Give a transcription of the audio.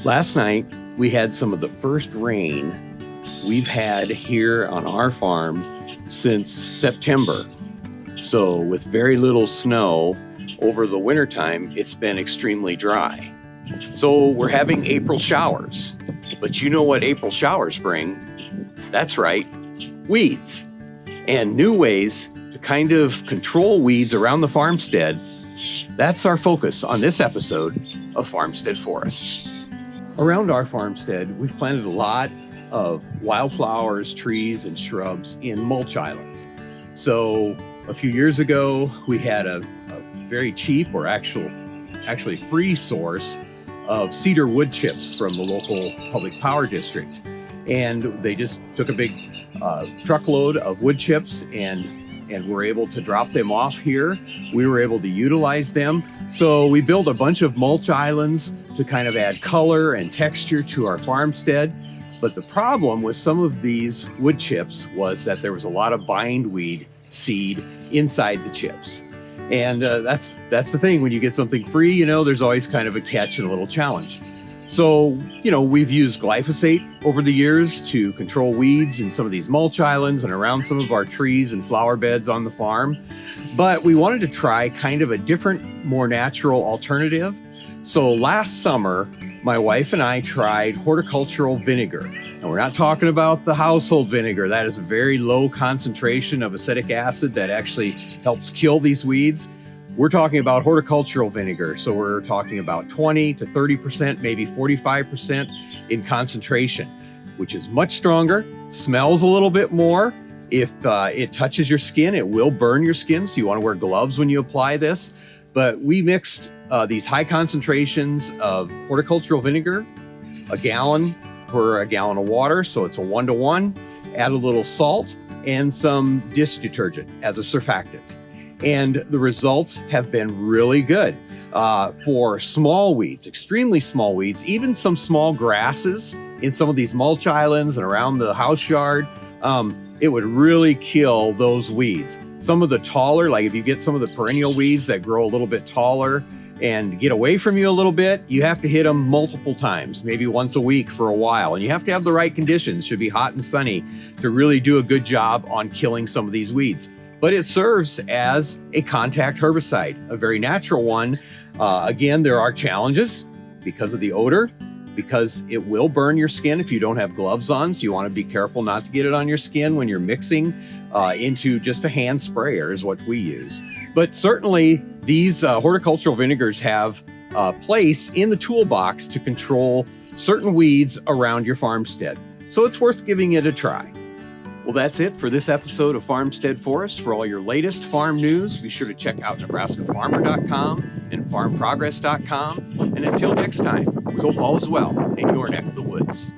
Last night, we had some of the first rain we've had here on our farm since September. So with very little snow over the wintertime, it's been extremely dry. So we're having April showers. But you know what April showers bring? That's right, weeds. And new ways to kind of control weeds around the farmstead. That's our focus on this episode of Farmstead Forrest. Around our farmstead, we've planted a lot of wildflowers, trees, and shrubs in mulch islands. So a few years ago, we had a very cheap or actually free source of cedar wood chips from the local public power district. And they just took a big truckload of wood chips and were able to drop them off here. We were able to utilize them. So we built a bunch of mulch islands to kind of add color and texture to our farmstead. But the problem with some of these wood chips was that there was a lot of bindweed seed inside the chips. And that's the thing. When you get something free, there's always kind of a catch and a little challenge. So, we've used glyphosate over the years to control weeds in some of these mulch islands and around some of our trees and flower beds on the farm. But we wanted to try kind of a different, more natural alternative. So last summer, my wife and I tried horticultural vinegar. And we're not talking about the household vinegar. That is a very low concentration of acetic acid that actually helps kill these weeds. We're talking about horticultural vinegar. So we're talking about 20 to 30%, maybe 45% in concentration, which is much stronger, smells a little bit more. If it touches your skin, it will burn your skin. So you want to wear gloves when you apply this. But we mixed these high concentrations of horticultural vinegar, a gallon per a gallon of water. So it's a 1-to-1, add a little salt and some dish detergent as a surfactant. And the results have been really good for small weeds, extremely small weeds, even some small grasses in some of these mulch islands and around the house yard. It would really kill those weeds. Some of the taller, like if you get some of the perennial weeds that grow a little bit taller and get away from you a little bit, you have to hit them multiple times, maybe once a week for a while. And you have to have the right conditions. It should be hot and sunny to really do a good job on killing some of these weeds. But it serves as a contact herbicide, a very natural one. Again, there are challenges because of the odor, because it will burn your skin if you don't have gloves on. So you want to be careful not to get it on your skin when you're mixing into just a hand sprayer is what we use. But certainly these horticultural vinegars have a place in the toolbox to control certain weeds around your farmstead. So it's worth giving it a try. Well, that's it for this episode of Farmstead Forrest. For all your latest farm news, be sure to check out NebraskaFarmer.com and FarmProgress.com. And until next time, we hope all is well in your neck of the woods.